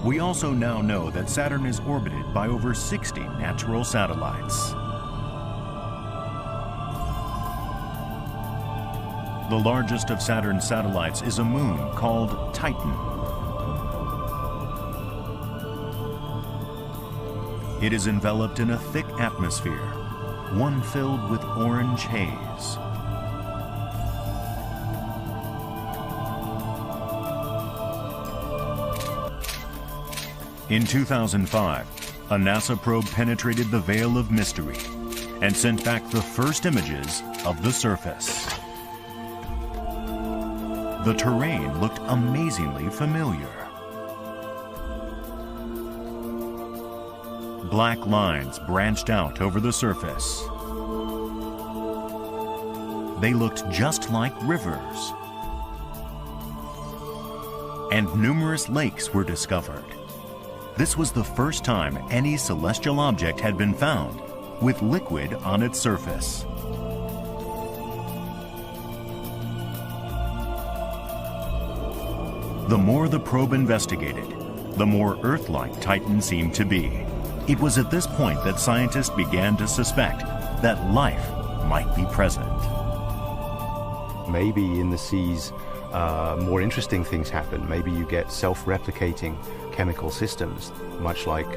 We also now know that Saturn is orbited by over 60 natural satellites. The largest of Saturn's satellites is a moon called Titan. It is enveloped in a thick atmosphere, one filled with orange haze. In 2005, a NASA probe penetrated the veil of mystery and sent back the first images of the surface. The terrain looked amazingly familiar. Black lines branched out over the surface. They looked just like rivers. And numerous lakes were discovered. This was the first time any celestial object had been found with liquid on its surface. The more the probe investigated, the more Earth-like Titan seemed to be. It was at this point that scientists began to suspect that life might be present. Maybe in the seas, more interesting things happen. Maybe you get self-replicating chemical systems, much like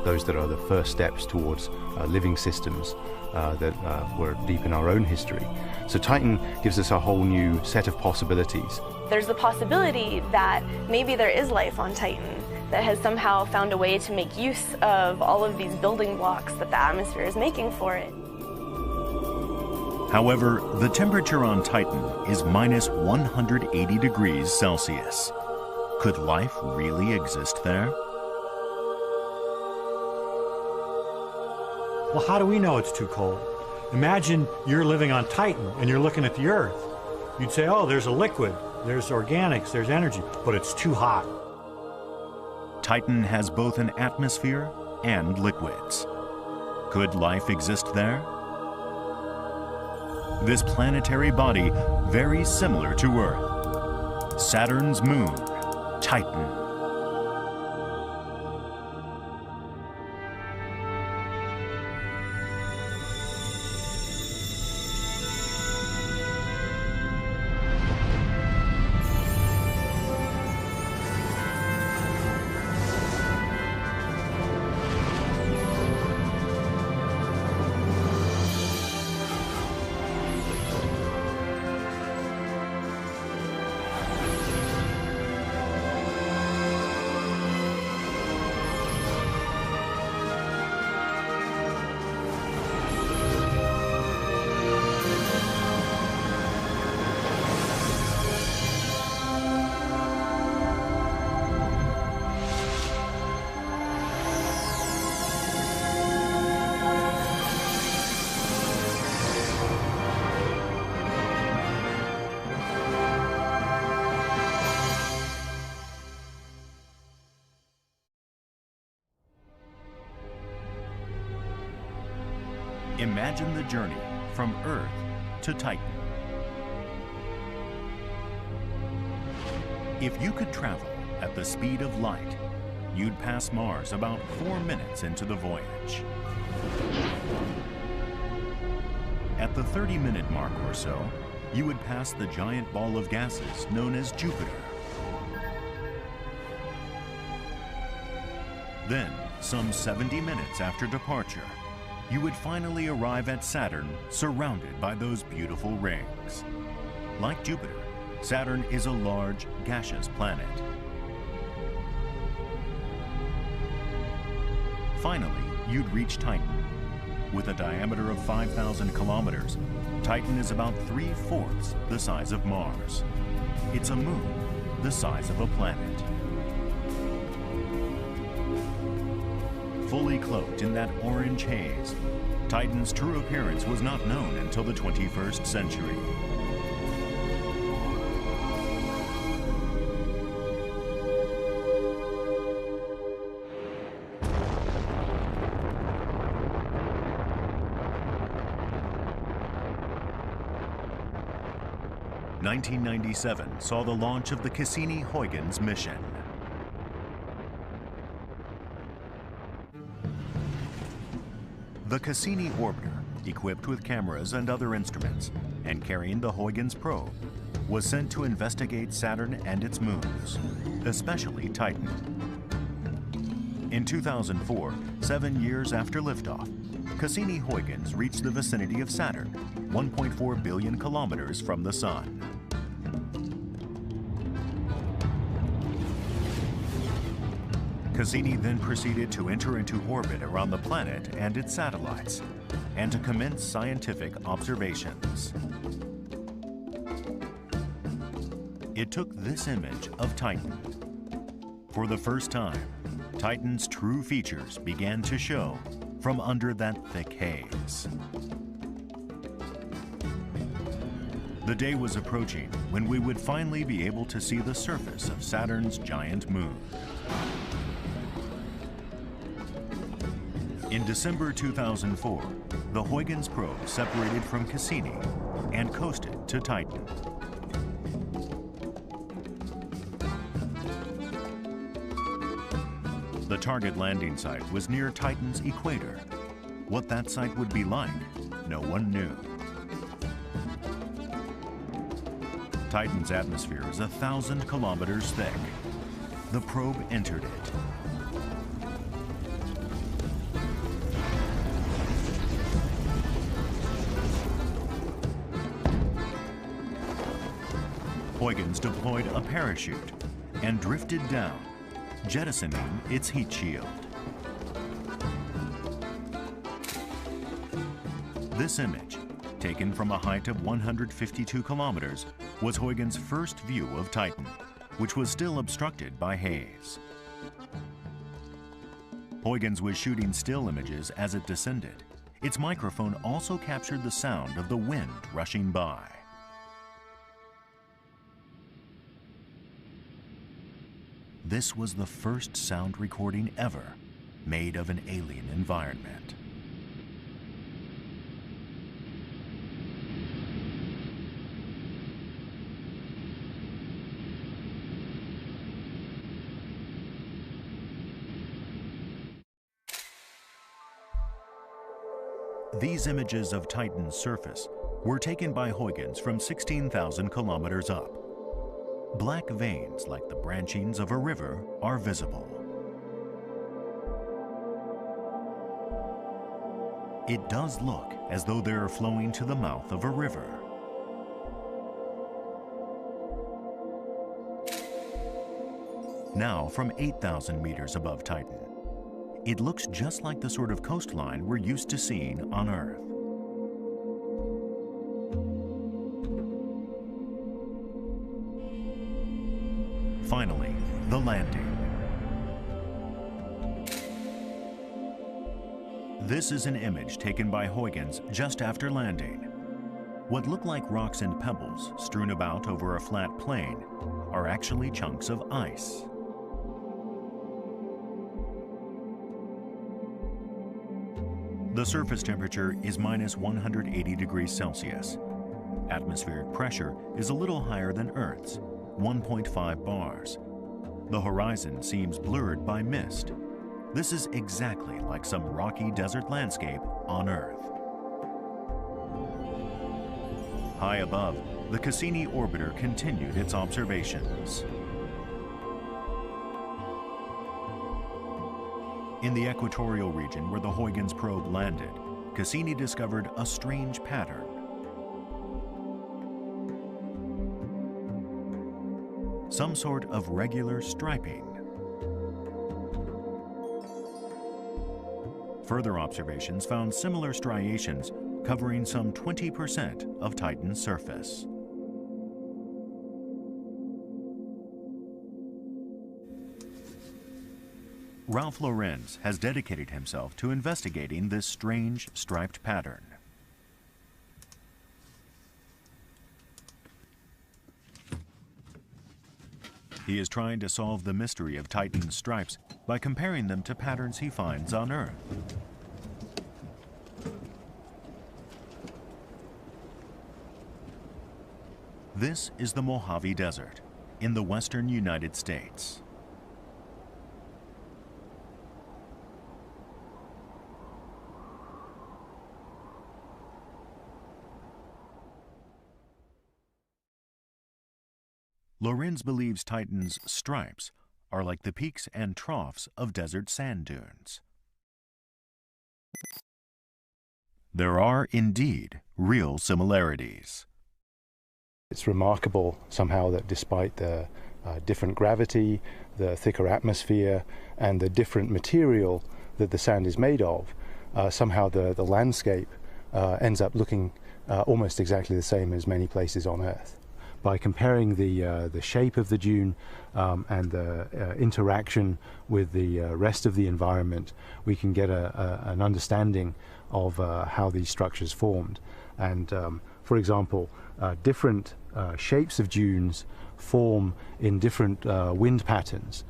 those that are the first steps towards living systems that were deep in our own history. So Titan gives us a whole new set of possibilities. There's the possibility that maybe there is life on Titan that has somehow found a way to make use of all of these building blocks that the atmosphere is making for it. However, the temperature on Titan is minus 180 degrees Celsius. Could life really exist there? Well, how do we know it's too cold? Imagine you're living on Titan and you're looking at the Earth. You'd say, oh, there's a liquid, there's organics, there's energy, but it's too hot. Titan has both an atmosphere and liquids. Could life exist there? This planetary body, very similar to Earth. Saturn's moon, Titan. Imagine the journey from Earth to Titan. If you could travel at the speed of light, you'd pass Mars about 4 minutes into the voyage. At the 30-minute mark or so, you would pass the giant ball of gases known as Jupiter. Then, some 70 minutes after departure, you would finally arrive at Saturn, surrounded by those beautiful rings. Like Jupiter, Saturn is a large, gaseous planet. Finally, you'd reach Titan. With a diameter of 5,000 kilometers, Titan is about 3/4 the size of Mars. It's a moon the size of a planet. Fully cloaked in that orange haze, Titan's true appearance was not known until the 21st century. (1997) saw the launch of the Cassini-Huygens mission. The Cassini orbiter, equipped with cameras and other instruments, and carrying the Huygens probe, was sent to investigate Saturn and its moons, especially Titan. In 2004, 7 years after liftoff, Cassini-Huygens reached the vicinity of Saturn, 1.4 billion kilometers from the Sun. Cassini then proceeded to enter into orbit around the planet and its satellites, and to commence scientific observations. It took this image of Titan. For the first time, Titan's true features began to show from under that thick haze. The day was approaching when we would finally be able to see the surface of Saturn's giant moon. In December 2004, the Huygens probe separated from Cassini and coasted to Titan. The target landing site was near Titan's equator. What that site would be like, no one knew. Titan's atmosphere is 1,000 kilometers thick. The probe entered it. Huygens deployed a parachute and drifted down, jettisoning its heat shield. This image, taken from a height of 152 kilometers, was Huygens' first view of Titan, which was still obstructed by haze. Huygens was shooting still images as it descended. Its microphone also captured the sound of the wind rushing by. This was the first sound recording ever made of an alien environment. These images of Titan's surface were taken by Huygens from 16,000 kilometers up. Black veins, like the branchings of a river, are visible. It does look as though they are flowing to the mouth of a river. Now, from 8,000 meters above Titan, it looks just like the sort of coastline we're used to seeing on Earth. Finally, the landing. This is an image taken by Huygens just after landing. What look like rocks and pebbles strewn about over a flat plain are actually chunks of ice. The surface temperature is minus 180 degrees Celsius. Atmospheric pressure is a little higher than Earth's, 1.5 bars. The horizon seems blurred by mist. This is exactly like some rocky desert landscape on Earth. High above, the Cassini orbiter continued its observations. In the equatorial region where the Huygens probe landed, Cassini discovered a strange pattern. Some sort of regular striping. Further observations found similar striations covering some 20% of Titan's surface. Ralph Lorenz has dedicated himself to investigating this strange striped pattern. He is trying to solve the mystery of Titan's stripes by comparing them to patterns he finds on Earth. This is the Mojave Desert in the western United States. Lorenz believes Titan's stripes are like the peaks and troughs of desert sand dunes. There are indeed real similarities. It's remarkable somehow that despite the different gravity, the thicker atmosphere, and the different material that the sand is made of, somehow the landscape ends up looking almost exactly the same as many places on Earth. By comparing the shape of the dune and the interaction with the rest of the environment, we can get an understanding of how these structures formed. And for example, different shapes of dunes form in different wind patterns.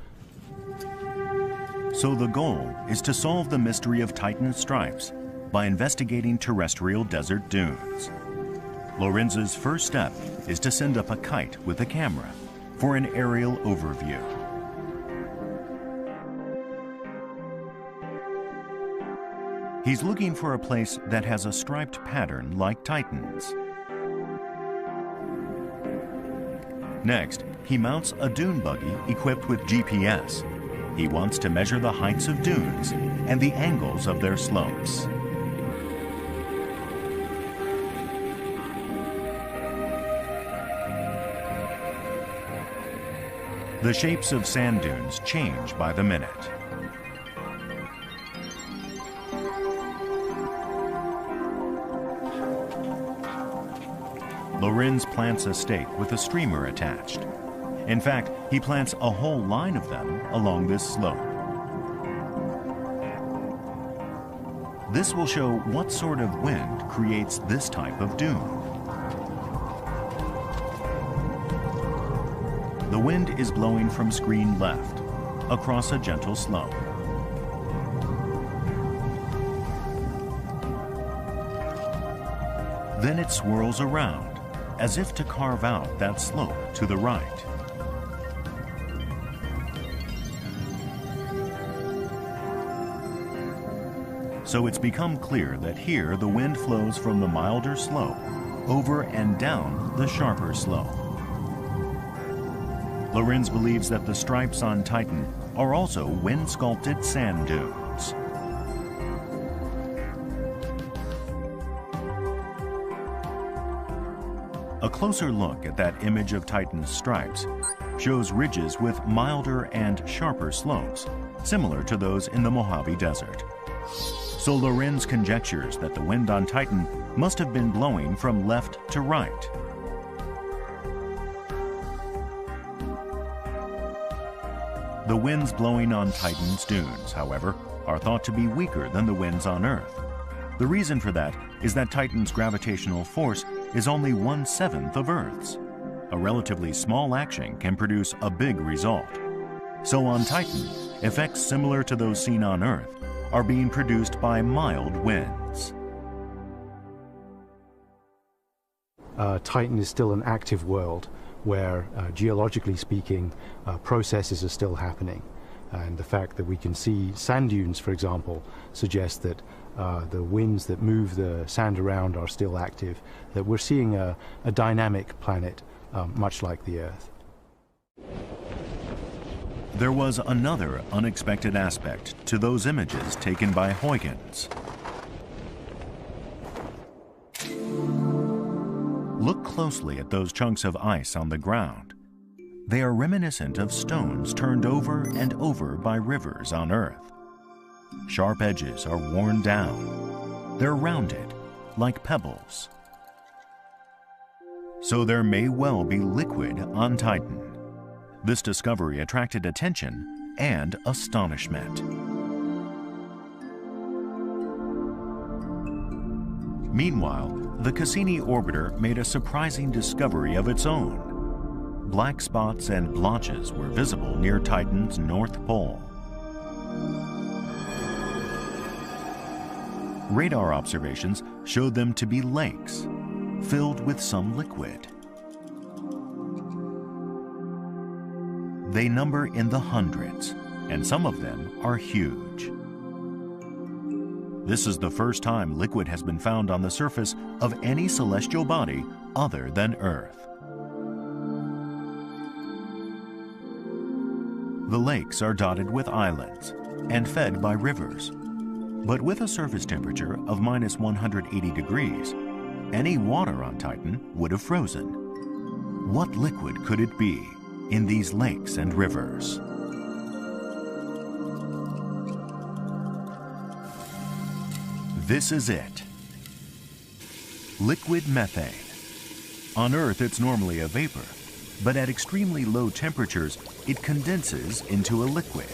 So the goal is to solve the mystery of Titan's stripes by investigating terrestrial desert dunes. Lorenz's first step is to send up a kite with a camera for an aerial overview. He's looking for a place that has a striped pattern like Titan's. Next, he mounts a dune buggy equipped with GPS. He wants to measure the heights of dunes and the angles of their slopes. The shapes of sand dunes change by the minute. Lorenz plants a stake with a streamer attached. In fact, he plants a whole line of them along this slope. This will show what sort of wind creates this type of dune. The wind is blowing from screen left, across a gentle slope. Then it swirls around, as if to carve out that slope to the right. So it's become clear that here the wind flows from the milder slope over and down the sharper slope. Lorenz believes that the stripes on Titan are also wind-sculpted sand dunes. A closer look at that image of Titan's stripes shows ridges with milder and sharper slopes, similar to those in the Mojave Desert. So Lorenz conjectures that the wind on Titan must have been blowing from left to right. The winds blowing on Titan's dunes, however, are thought to be weaker than the winds on Earth. The reason for that is that Titan's gravitational force is only 1/7 of Earth's. A relatively small action can produce a big result. So on Titan, effects similar to those seen on Earth are being produced by mild winds. Titan is still an active world where, geologically speaking, processes are still happening. And the fact that we can see sand dunes, for example, suggests that the winds that move the sand around are still active, that we're seeing a dynamic planet, much like the Earth. There was another unexpected aspect to those images taken by Huygens. Look closely at those chunks of ice on the ground. They are reminiscent of stones turned over and over by rivers on Earth. Sharp edges are worn down. They're rounded, like pebbles. So there may well be liquid on Titan. This discovery attracted attention and astonishment. Meanwhile, the Cassini orbiter made a surprising discovery of its own. Black spots and blotches were visible near Titan's north pole. Radar observations showed them to be lakes, filled with some liquid. They number in the hundreds, and some of them are huge. This is the first time liquid has been found on the surface of any celestial body other than Earth. The lakes are dotted with islands and fed by rivers. But with a surface temperature of minus 180 degrees, any water on Titan would have frozen. What liquid could it be in these lakes and rivers? This is it. Liquid methane. On Earth, it's normally a vapor, but at extremely low temperatures, it condenses into a liquid.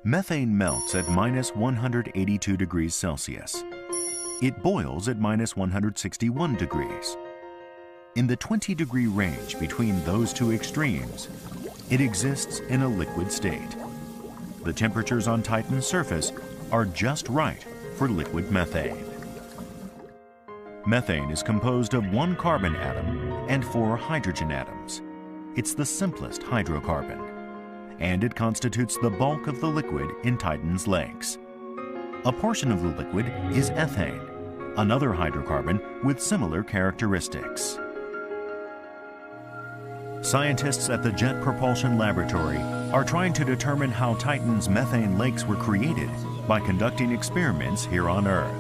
Methane melts at minus 182 degrees Celsius. It boils at minus 161 degrees. In the 20-degree range between those two extremes, it exists in a liquid state. The temperatures on Titan's surface are just right for liquid methane. Methane is composed of one carbon atom and 4 hydrogen atoms. It's the simplest hydrocarbon, and it constitutes the bulk of the liquid in Titan's lakes. A portion of the liquid is ethane, another hydrocarbon with similar characteristics. Scientists at the Jet Propulsion Laboratory are trying to determine how Titan's methane lakes were created by conducting experiments here on Earth.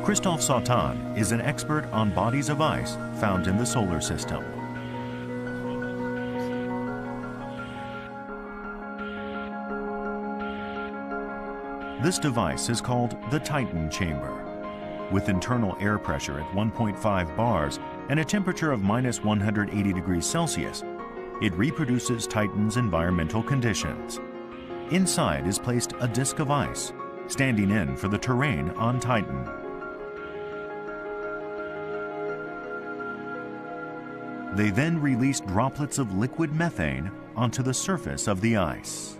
Christophe Saturn is an expert on bodies of ice found in the solar system. This device is called the Titan chamber. With internal air pressure at 1.5 bars and a temperature of minus 180 degrees Celsius, it reproduces Titan's environmental conditions. Inside is placed a disk of ice, standing in for the terrain on Titan. They then release droplets of liquid methane onto the surface of the ice.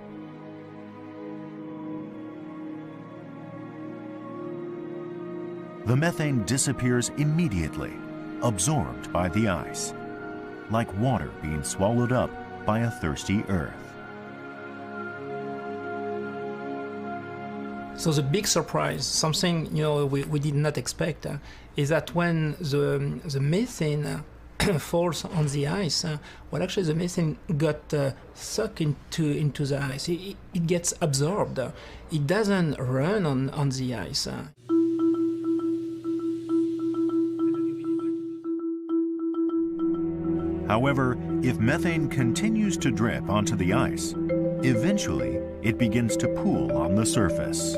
The methane disappears immediately, absorbed by the ice, like water being swallowed up by a thirsty earth. So the big surprise, something we did not expect, is that when the methane falls on the ice, well, actually the methane got sucked into the ice. It gets absorbed. It doesn't run on the ice. However, if methane continues to drip onto the ice, eventually it begins to pool on the surface.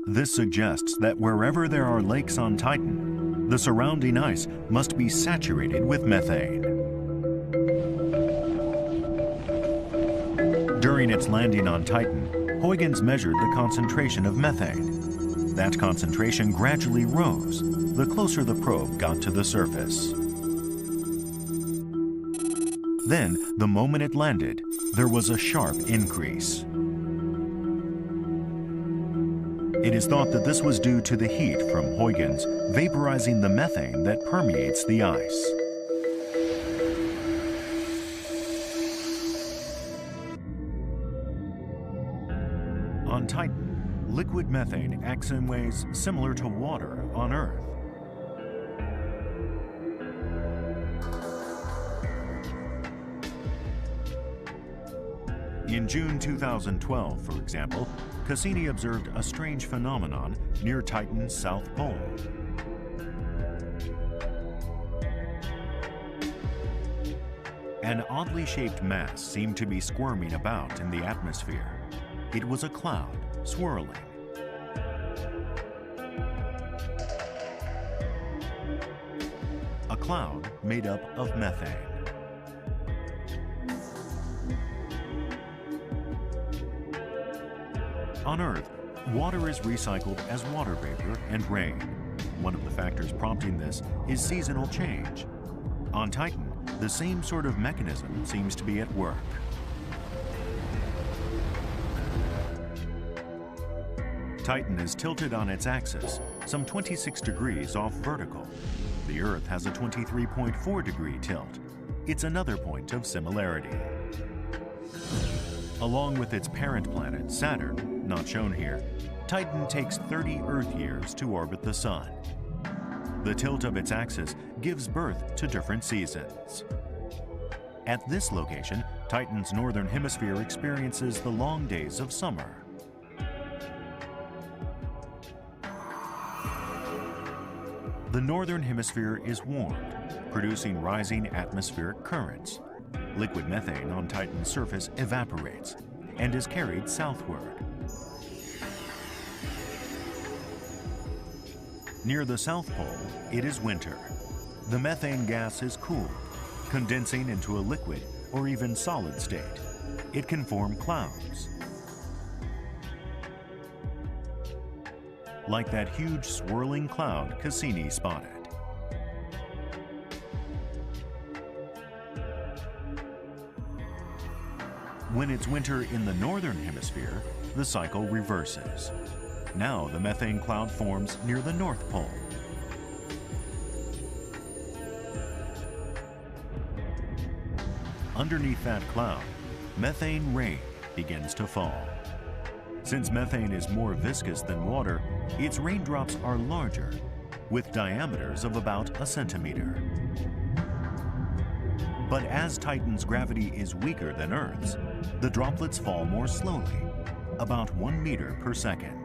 This suggests that wherever there are lakes on Titan, the surrounding ice must be saturated with methane. During its landing on Titan, Huygens measured the concentration of methane. That concentration gradually rose the closer the probe got to the surface. Then, the moment it landed, there was a sharp increase. It is thought that this was due to the heat from Huygens vaporizing the methane that permeates the ice. On Titan, liquid methane acts in ways similar to water on Earth. In June 2012, for example, Cassini observed a strange phenomenon near Titan's south pole. An oddly shaped mass seemed to be squirming about in the atmosphere. It was a cloud, swirling. A cloud made up of methane. On Earth, water is recycled as water vapor and rain. One of the factors prompting this is seasonal change. On Titan, the same sort of mechanism seems to be at work. Titan is tilted on its axis, some 26 degrees off vertical. The Earth has a 23.4 degree tilt. It's another point of similarity. Along with its parent planet, Saturn, not shown here, Titan takes 30 Earth years to orbit the Sun. The tilt of its axis gives birth to different seasons. At this location, Titan's northern hemisphere experiences the long days of summer. The northern hemisphere is warmed, producing rising atmospheric currents. Liquid methane on Titan's surface evaporates and is carried southward. Near the South Pole, it is winter. The methane gas is cooled, condensing into a liquid or even solid state. It can form clouds. Like that huge swirling cloud Cassini spotted. When it's winter in the northern hemisphere, the cycle reverses. Now the methane cloud forms near the North Pole. Underneath that cloud, methane rain begins to fall. Since methane is more viscous than water, its raindrops are larger, with diameters of about a centimeter. But as Titan's gravity is weaker than Earth's, the droplets fall more slowly, about 1 meter per second,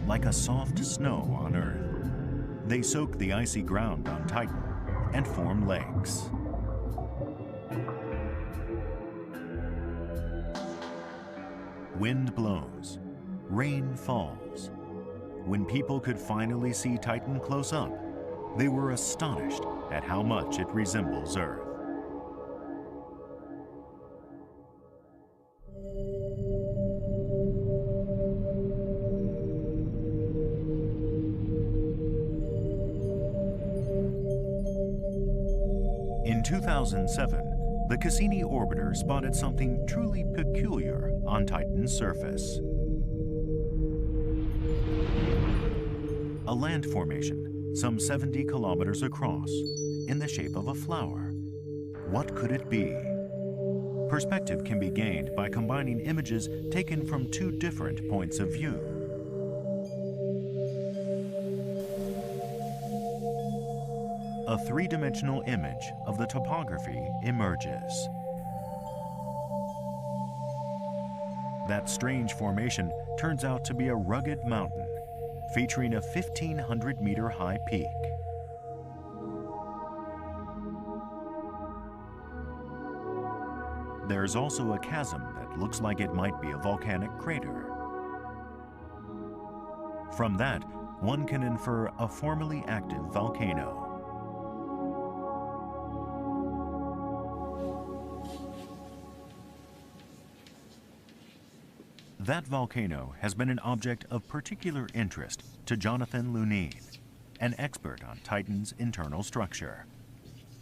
like a soft snow on Earth. They soak the icy ground on Titan and form lakes. Wind blows, rain falls. When people could finally see Titan close up, they were astonished at how much it resembles Earth. In 2007, the Cassini orbiter spotted something truly peculiar on Titan's surface. A land formation some 70 kilometers across in the shape of a flower. What could it be? Perspective can be gained by combining images taken from two different points of view. A three-dimensional image of the topography emerges. That strange formation turns out to be a rugged mountain featuring a 1,500-meter high peak. There's also a chasm that looks like it might be a volcanic crater. From that, one can infer a formerly active volcano. That volcano has been an object of particular interest to Jonathan Lunine, an expert on Titan's internal structure.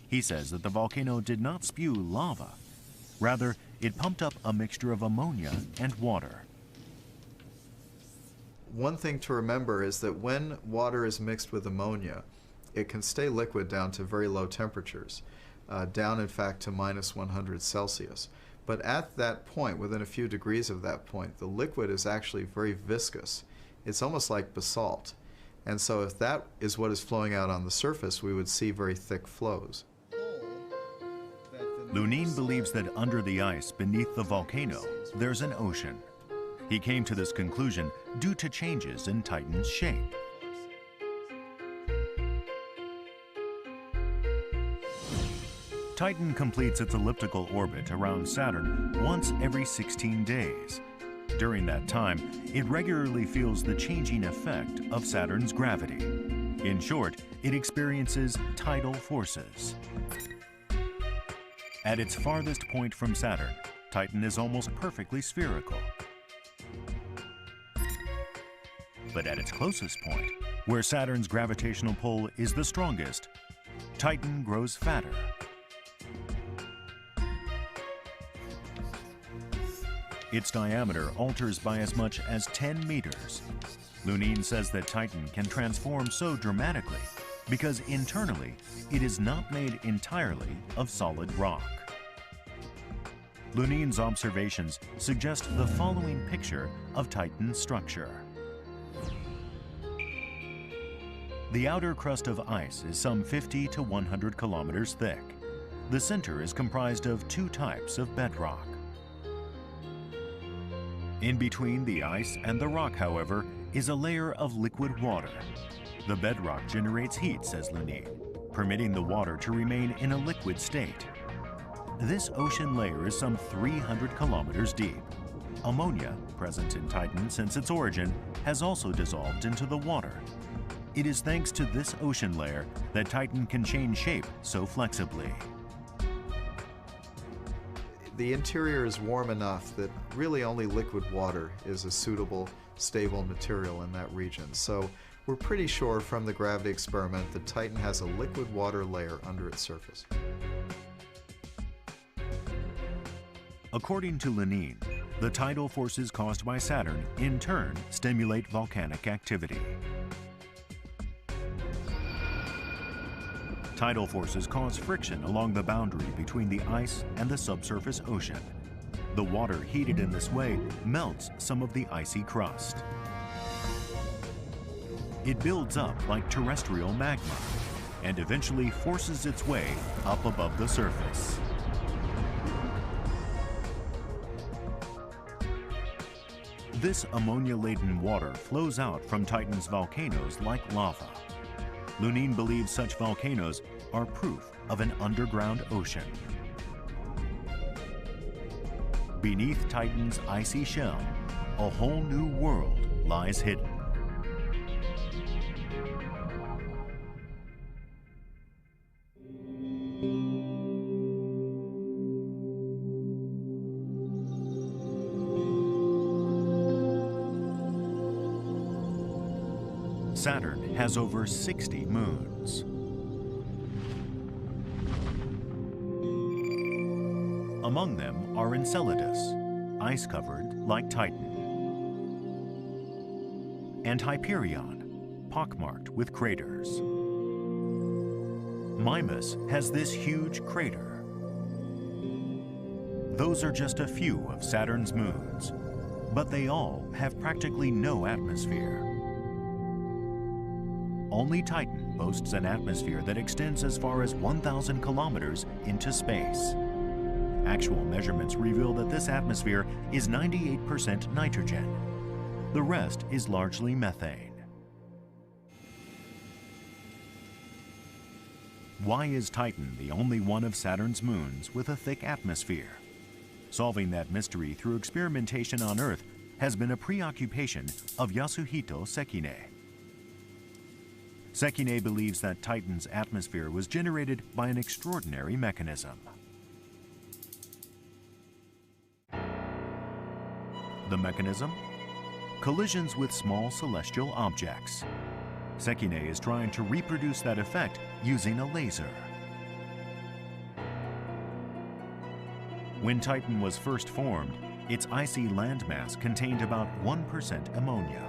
He says that the volcano did not spew lava. Rather, it pumped up a mixture of ammonia and water. One thing to remember is that when water is mixed with ammonia, it can stay liquid down to very low temperatures, down in fact to minus 100 Celsius. But at that point, within a few degrees of that point, the liquid is actually very viscous. It's almost like basalt. And so if that is what is flowing out on the surface, we would see very thick flows. Lunine believes that under the ice beneath the volcano, there's an ocean. He came to this conclusion due to changes in Titan's shape. Titan completes its elliptical orbit around Saturn once every 16 days. During that time, it regularly feels the changing effect of Saturn's gravity. In short, it experiences tidal forces. At its farthest point from Saturn, Titan is almost perfectly spherical. But at its closest point, where Saturn's gravitational pull is the strongest, Titan grows fatter. Its diameter alters by as much as 10 meters. Lunine says that Titan can transform so dramatically because internally it is not made entirely of solid rock. Lunine's observations suggest the following picture of Titan's structure. The outer crust of ice is some 50 to 100 kilometers thick. The center is comprised of two types of bedrock. In between the ice and the rock, however, is a layer of liquid water. The bedrock generates heat, says Lunin, permitting the water to remain in a liquid state. This ocean layer is some 300 kilometers deep. Ammonia, present in Titan since its origin, has also dissolved into the water. It is thanks to this ocean layer that Titan can change shape so flexibly. The interior is warm enough that really only liquid water is a suitable, stable material in that region. So we're pretty sure from the gravity experiment that Titan has a liquid water layer under its surface. According to Lunin, the tidal forces caused by Saturn in turn stimulate volcanic activity. Tidal forces cause friction along the boundary between the ice and the subsurface ocean. The water heated in this way melts some of the icy crust. It builds up like terrestrial magma and eventually forces its way up above the surface. This ammonia-laden water flows out from Titan's volcanoes like lava. Lunin believes such volcanoes are proof of an underground ocean. Beneath Titan's icy shell, a whole new world lies hidden. Saturn has over 60 moons. Among them are Enceladus, ice-covered like Titan, and Hyperion, pockmarked with craters. Mimas has this huge crater. Those are just a few of Saturn's moons, but they all have practically no atmosphere. Only Titan boasts an atmosphere that extends as far as 1,000 kilometers into space. Actual measurements reveal that this atmosphere is 98% nitrogen. The rest is largely methane. Why is Titan the only one of Saturn's moons with a thick atmosphere? Solving that mystery through experimentation on Earth has been a preoccupation of Yasuhito Sekine. Sekine believes that Titan's atmosphere was generated by an extraordinary mechanism. The mechanism? Collisions with small celestial objects. Sekine is trying to reproduce that effect using a laser. When Titan was first formed, its icy landmass contained about 1% ammonia.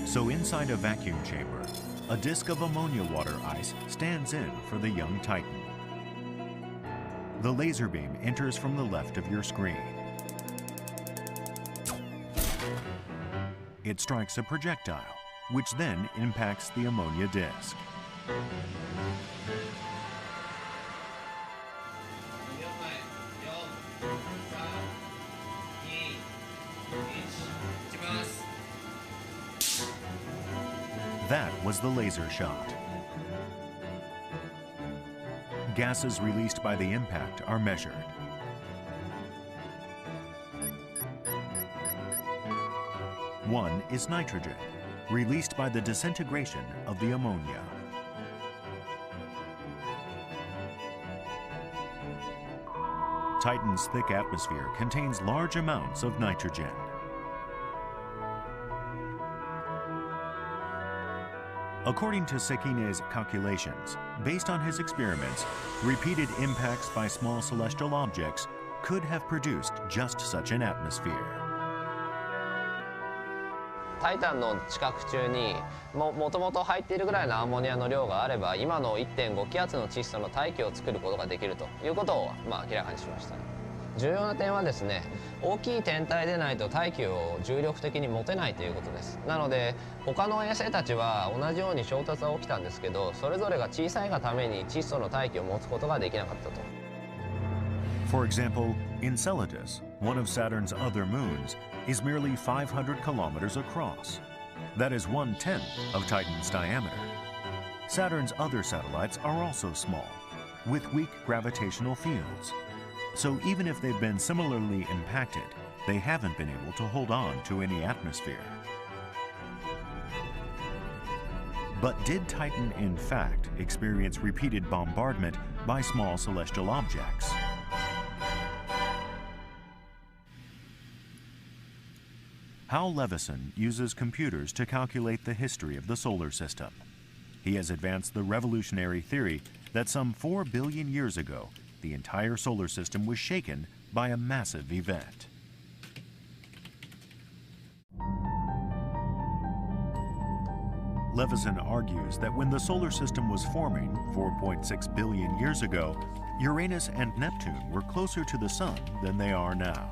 So inside a vacuum chamber, a disk of ammonia water ice stands in for the young Titan. The laser beam enters from the left of your screen. It strikes a projectile, which then impacts the ammonia disk. That was the laser shot. Gases released by the impact are measured. One is nitrogen, released by the disintegration of the ammonia. Titan's thick atmosphere contains large amounts of nitrogen. According to Sekine's calculations, based on his experiments, repeated impacts by small celestial objects could have produced just such an atmosphere. タイタンの地殻中にもともと入っているぐらいのアンモニアの量があれば今の 1.5 気圧の窒素の大気を作ることができるということを明らかにしました。重要な点はですね、大きい天体でないと大気を重力的に持てないということです。なので他の衛星たちは同じように衝突は起きたんですけど、それぞれが小さいがために窒素の大気を持つことができなかったと。For example, Enceladus, one of Saturn's other moons, is merely 500 kilometers across. That is 1/10 of Titan's diameter. Saturn's other satellites are also small, with weak gravitational fields. So even if they've been similarly impacted, they haven't been able to hold on to any atmosphere. But did Titan in fact experience repeated bombardment by small celestial objects? Hal Levison uses computers to calculate the history of the solar system. He has advanced the revolutionary theory that some 4 billion years ago, the entire solar system was shaken by a massive event. Levison argues that when the solar system was forming 4.6 billion years ago, Uranus and Neptune were closer to the Sun than they are now.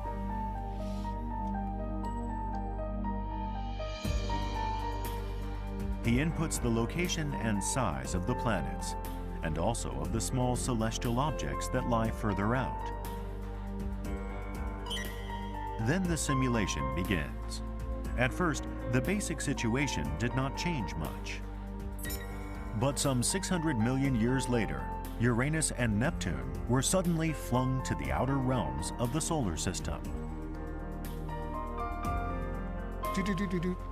He inputs the location and size of the planets, and also of the small celestial objects that lie further out. Then the simulation begins. At first, the basic situation did not change much. But some 600 million years later, Uranus and Neptune were suddenly flung to the outer realms of the solar system.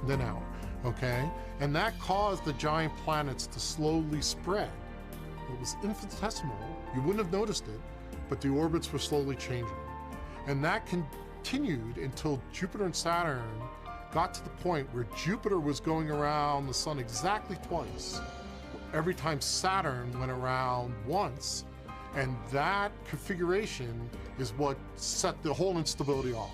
Then out, okay? And that caused the giant planets to slowly spread. It was infinitesimal. You wouldn't have noticed it, but the orbits were slowly changing. And that continued until Jupiter and Saturn got to the point where Jupiter was going around the sun exactly twice. Every time Saturn went around once, and that configuration is what set the whole instability off.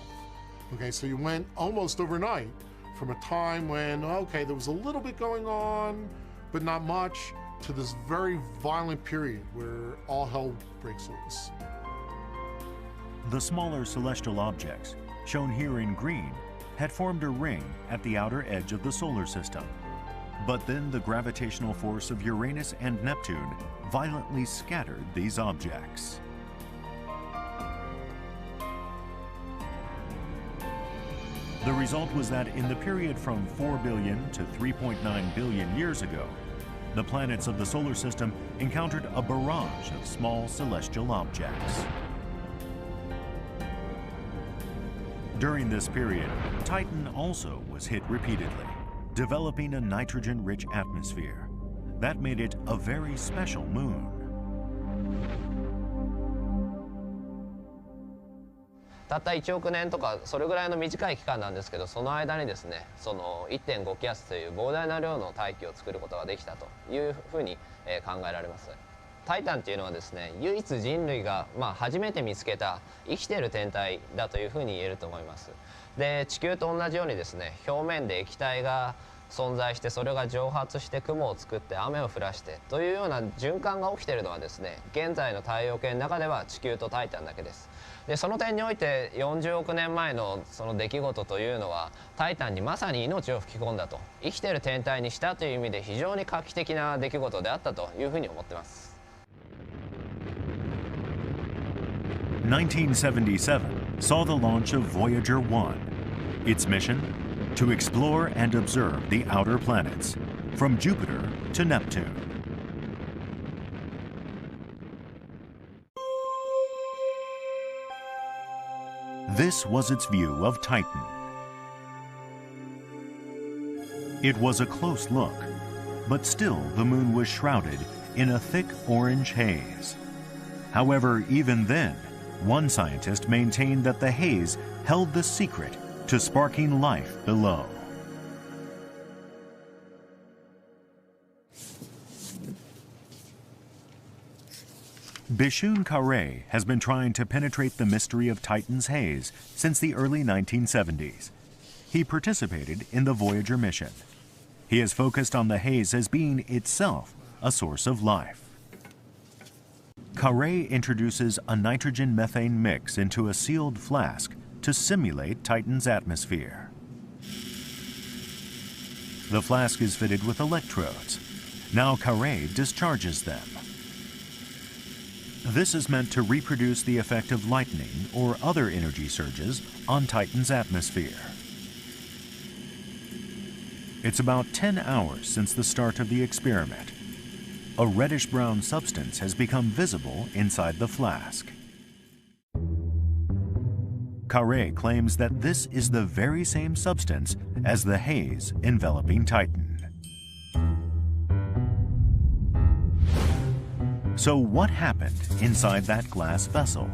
Okay, so you went almost overnight from a time when, okay, there was a little bit going on, but not much, to this very violent period where all hell breaks loose. The smaller celestial objects, shown here in green, had formed a ring at the outer edge of the solar system. But then the gravitational force of Uranus and Neptune violently scattered these objects. The result was that in the period from 4 billion to 3.9 billion years ago, the planets of the solar system encountered a barrage of small celestial objects. During this period, Titan also was hit repeatedly, developing a nitrogen-rich atmosphere. That made it a very special moon.たった1億年とかそれぐらいの短い期間なんですけど、その間にですね、その 1.5 気圧という膨大な量の大気を作ることができたというふうに考えられます。タイタンっていうのはですね、唯一人類が初めて見つけた生きている天体だというふうに言えると思います。で、地球と同じようにですね、表面で液体が存在して、それが蒸発して雲を作って雨を降らしてというような循環が起きているのはですね、現在の太陽系の中では地球とタイタンだけです。で、その点において40億年前のその出来事というのはタイタンにまさに命を吹き込んだと、生きている天体にしたという意味で非常に画期的な出来事であったというふうに思っています。1977 saw the launch of Voyager 1. Its mission? To explore and observe the outer planets, from Jupiter to Neptune. This was its view of Titan. It was a close look, but still the moon was shrouded in a thick orange haze. However, even then, one scientist maintained that the haze held the secret to sparking life below. Bishun Kare has been trying to penetrate the mystery of Titan's haze since the early 1970s. He participated in the Voyager mission. He has focused on the haze as being itself a source of life. Carre introduces a nitrogen-methane mix into a sealed flask to simulate Titan's atmosphere. The flask is fitted with electrodes. Now Carre discharges them. This is meant to reproduce the effect of lightning or other energy surges on Titan's atmosphere. It's about 10 hours since the start of the experiment. A reddish-brown substance has become visible inside the flask. Carre claims that this is the very same substance as the haze enveloping Titan. So what happened inside that glass vessel?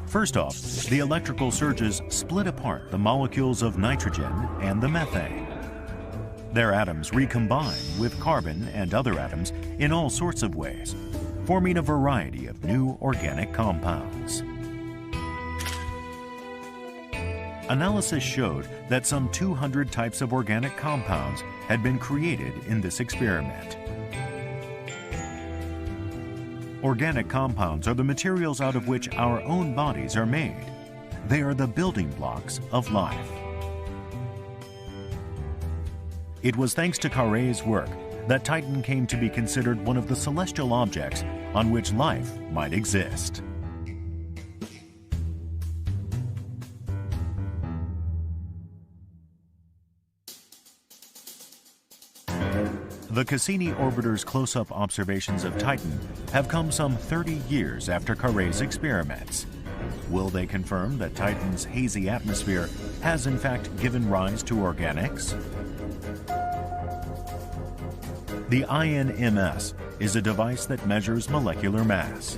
First off, the electrical surges split apart the molecules of nitrogen and the methane. Their atoms recombine with carbon and other atoms in all sorts of ways, forming a variety of new organic compounds. Analysis showed that some 200 types of organic compounds had been created in this experiment. Organic compounds are the materials out of which our own bodies are made. They are the building blocks of life. It was thanks to Carre's work that Titan came to be considered one of the celestial objects on which life might exist. The Cassini orbiter's close-up observations of Titan have come some 30 years after Carre's experiments. Will they confirm that Titan's hazy atmosphere has in fact given rise to organics? The INMS is a device that measures molecular mass.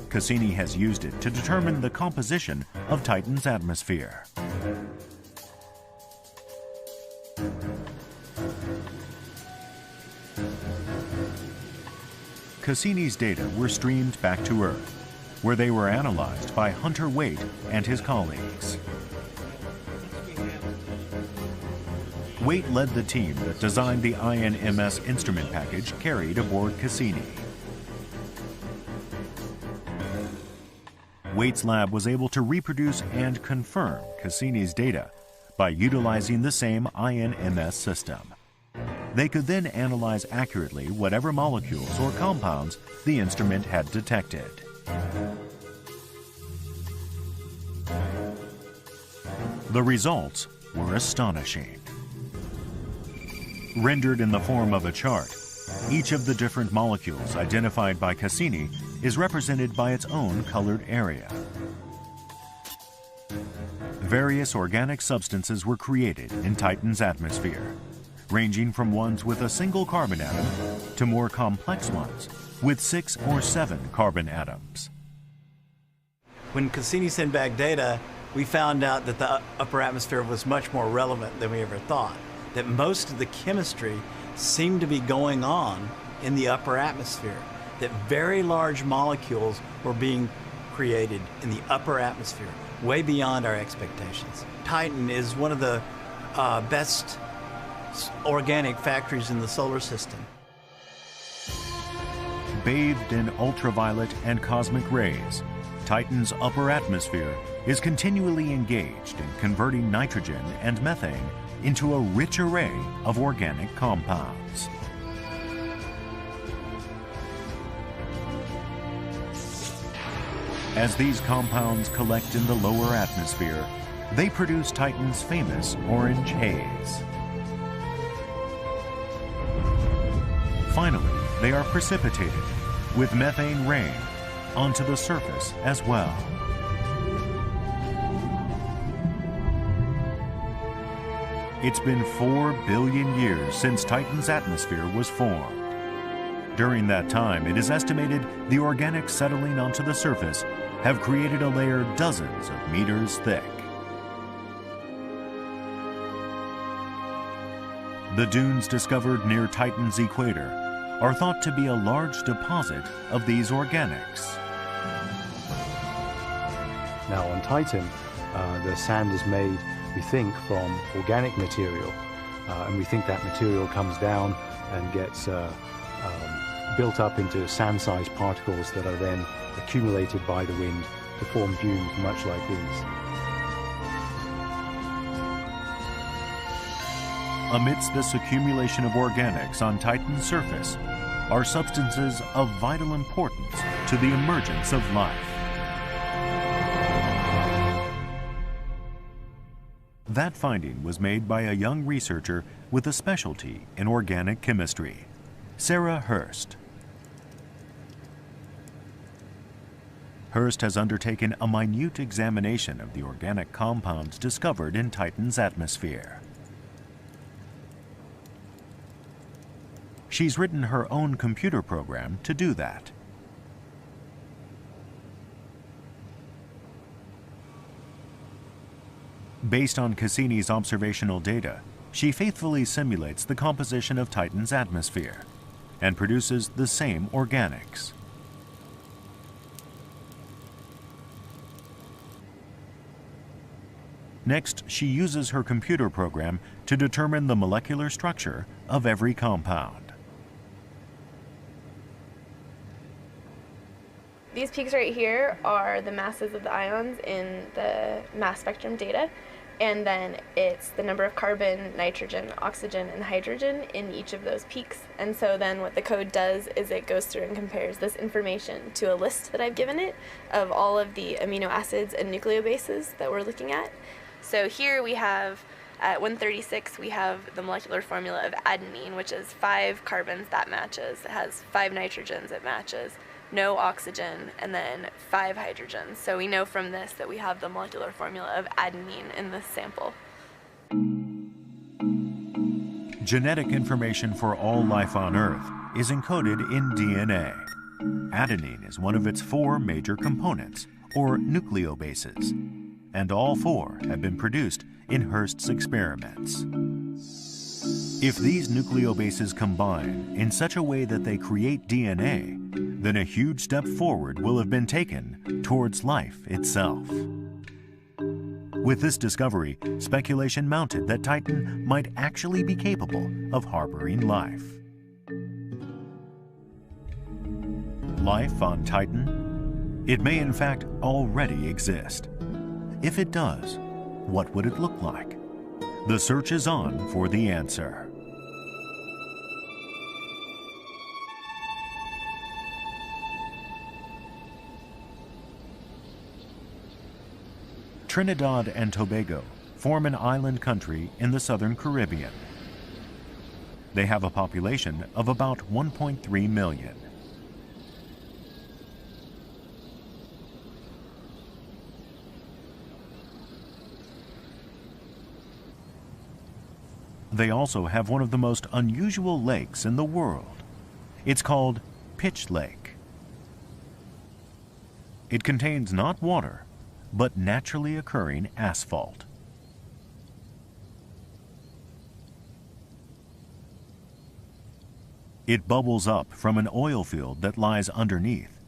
Cassini has used it to determine the composition of Titan's atmosphere. Cassini's data were streamed back to Earth, where they were analyzed by Hunter Waite and his colleagues. Waite led the team that designed the INMS instrument package carried aboard Cassini. Waite's lab was able to reproduce and confirm Cassini's data by utilizing the same INMS system. They could then analyze accurately whatever molecules or compounds the instrument had detected. The results were astonishing. Rendered in the form of a chart, each of the different molecules identified by Cassini is represented by its own colored area. Various organic substances were created in Titan's atmosphere, ranging from ones with a single carbon atom to more complex ones with 6 or 7 carbon atoms. When Cassini sent back data, we found out that the upper atmosphere was much more relevant than we ever thought, that most of the chemistry seemed to be going on in the upper atmosphere, that very large molecules were being created in the upper atmosphere, way beyond our expectations. Titan is one of the best organic factories in the solar system. Bathed in ultraviolet and cosmic rays, Titan's upper atmosphere is continually engaged in converting nitrogen and methane into a rich array of organic compounds. As these compounds collect in the lower atmosphere, they produce Titan's famous orange haze. Finally, they are precipitated with methane rain onto the surface as well. It's been 4 billion years since Titan's atmosphere was formed. During that time, it is estimated the organics settling onto the surface have created a layer dozens of meters thick. The dunes discovered near Titan's equator are thought to be a large deposit of these organics. Now on Titan, the sand is made, we think, from organic material, and we think that material comes down and gets built up into sand-sized particles that are then accumulated by the wind to form dunes much like these. Amidst this accumulation of organics on Titan's surface are substances of vital importance to the emergence of life. That finding was made by a young researcher with a specialty in organic chemistry, Sarah Hurst. Hurst has undertaken a minute examination of the organic compounds discovered in Titan's atmosphere. She's written her own computer program to do that. Based on Cassini's observational data, she faithfully simulates the composition of Titan's atmosphere and produces the same organics. Next, she uses her computer program to determine the molecular structure of every compound. These peaks right here are the masses of the ions in the mass spectrum data, and then it's the number of carbon, nitrogen, oxygen, and hydrogen in each of those peaks. And so then what the code does is it goes through and compares this information to a list that I've given it of all of the amino acids and nucleobases that we're looking at. So here we have, at 136, we have the molecular formula of adenine, which is 5 carbons, that matches. It has 5 nitrogens, it matches. No oxygen, and then 5 hydrogens. So we know from this that we have the molecular formula of adenine in this sample. Genetic information for all life on Earth is encoded in DNA. Adenine is one of its 4 major components, or nucleobases, and all 4 have been produced in Hurst's experiments. If these nucleobases combine in such a way that they create DNA, then a huge step forward will have been taken towards life itself. With this discovery, speculation mounted that Titan might actually be capable of harboring life. Life on Titan? It may in fact already exist. If it does, what would it look like? The search is on for the answer. Trinidad and Tobago form an island country in the southern Caribbean. They have a population of about 1.3 million. They also have one of the most unusual lakes in the world. It's called Pitch Lake. It contains not water, but naturally occurring asphalt. It bubbles up from an oil field that lies underneath,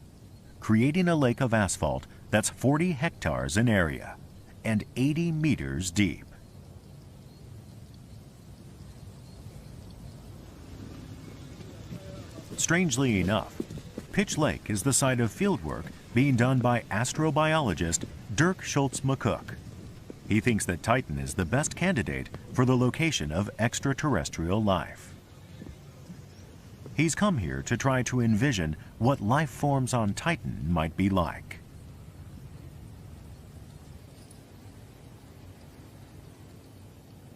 creating a lake of asphalt that's 40 hectares in area and 80 meters deep. Strangely enough, Pitch Lake is the site of fieldwork being done by astrobiologist Dirk Schultz-McCook. He thinks that Titan is the best candidate for the location of extraterrestrial life. He's come here to try to envision what life forms on Titan might be like.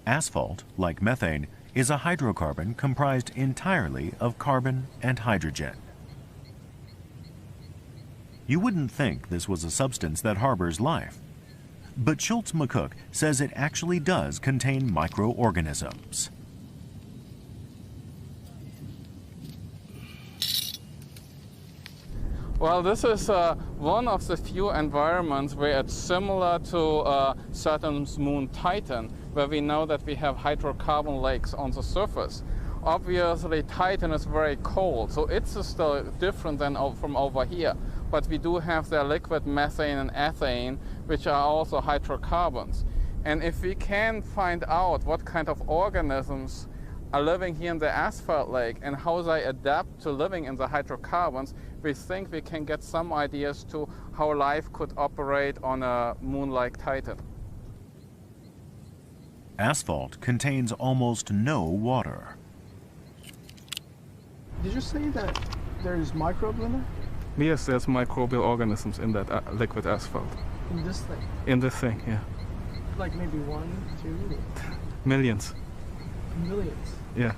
Asphalt, like methane, is a hydrocarbon comprised entirely of carbon and hydrogen. You wouldn't think this was a substance that harbors life, but Schultz-McCook says it actually does contain microorganisms. Well, this is one of the few environments where it's similar to Saturn's moon Titan, where we know that we have hydrocarbon lakes on the surface. Obviously, Titan is very cold, so it's still different than from over here. But we do have the liquid methane and ethane, which are also hydrocarbons. And if we can find out what kind of organisms are living here in the asphalt lake and how they adapt to living in the hydrocarbons, we think we can get some ideas to how life could operate on a moon like Titan. Asphalt contains almost no water. Did you say that there's microbes in there? Yes, there's microbial organisms in that liquid asphalt. In this thing? In this thing, yeah. Like maybe 1, 2? Millions. Millions? Yeah.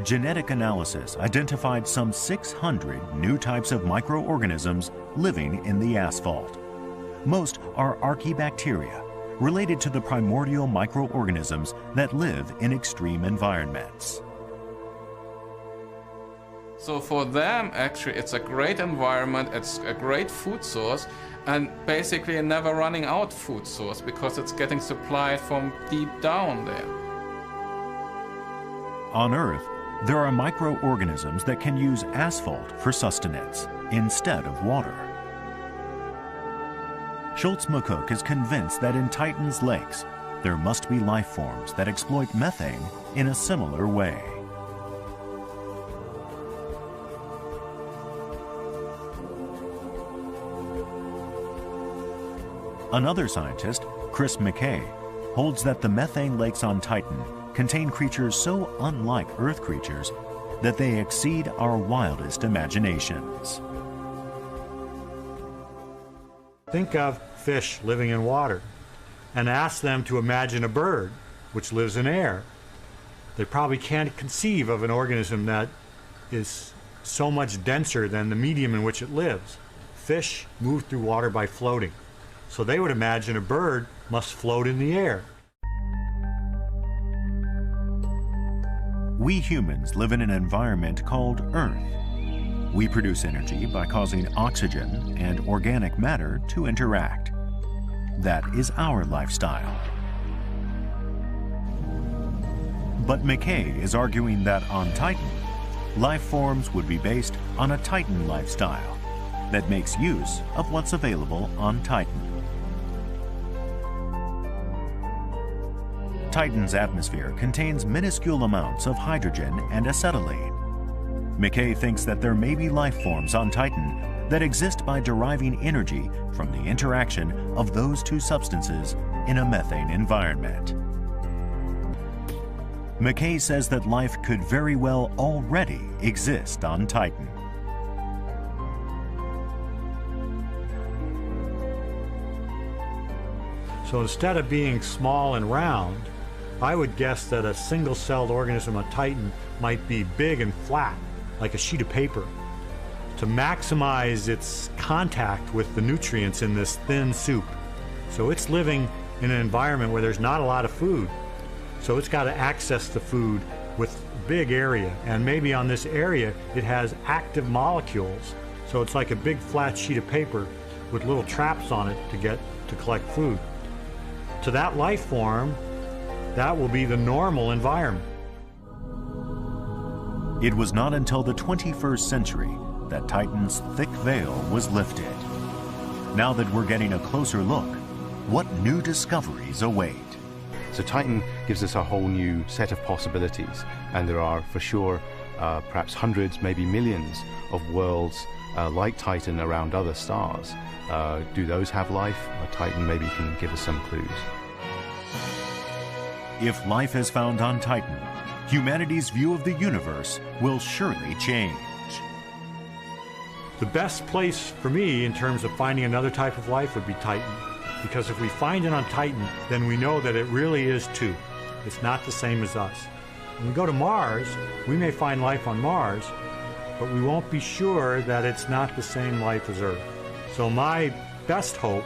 Genetic analysis identified some 600 new types of microorganisms living in the asphalt. Most are archaebacteria, related to the primordial microorganisms that live in extreme environments. So for them, actually, it's a great environment, it's a great food source, and basically a never running out food source because it's getting supplied from deep down there. On Earth, there are microorganisms that can use asphalt for sustenance instead of water. Schultz-McCook is convinced that in Titan's lakes, there must be life forms that exploit methane in a similar way. Another scientist, Chris McKay, holds that the methane lakes on Titan contain creatures so unlike Earth creatures that they exceed our wildest imaginations. Think of fish living in water and ask them to imagine a bird which lives in air. They probably can't conceive of an organism that is so much denser than the medium in which it lives. Fish move through water by floating. So they would imagine a bird must float in the air. We humans live in an environment called Earth. We produce energy by causing oxygen and organic matter to interact. That is our lifestyle. But McKay is arguing that on Titan, life forms would be based on a Titan lifestyle that makes use of what's available on Titan. Titan's atmosphere contains minuscule amounts of hydrogen and acetylene. McKay thinks that there may be life forms on Titan that exist by deriving energy from the interaction of those two substances in a methane environment. McKay says that life could very well already exist on Titan. So instead of being small and round, I would guess that a single-celled organism on Titan might be big and flat, like a sheet of paper, to maximize its contact with the nutrients in this thin soup. So it's living in an environment where there's not a lot of food. So it's got to access the food with a big area. And maybe on this area, it has active molecules. So it's like a big flat sheet of paper with little traps on it to collect food. To that life form, that will be the normal environment. It was not until the 21st century that Titan's thick veil was lifted. Now that we're getting a closer look, what new discoveries await? So Titan gives us a whole new set of possibilities, and there are for sure perhaps hundreds, maybe millions of worlds like Titan around other stars. Do those have life? Titan maybe can give us some clues. If life is found on Titan, humanity's view of the universe will surely change. The best place for me in terms of finding another type of life would be Titan. Because if we find it on Titan, then we know that it really is too. It's not the same as us. When we go to Mars, we may find life on Mars, but we won't be sure that it's not the same life as Earth. So my best hope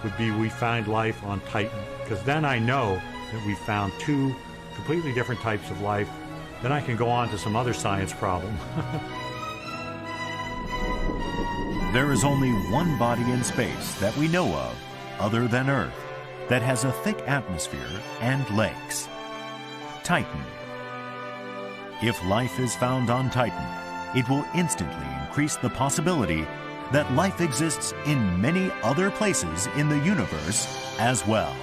would be we find life on Titan, because then I know that we found two completely different types of life. Then I can go on to some other science problem. There is only one body in space that we know of, other than Earth, that has a thick atmosphere and lakes. Titan. If life is found on Titan, it will instantly increase the possibility that life exists in many other places in the universe as well.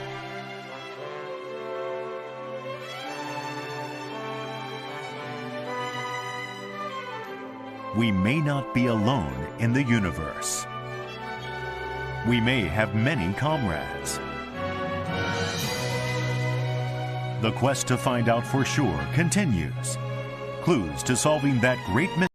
we may not be alone in the universe. We may have many comrades. The quest to find out for sure continues. Clues to solving that great mystery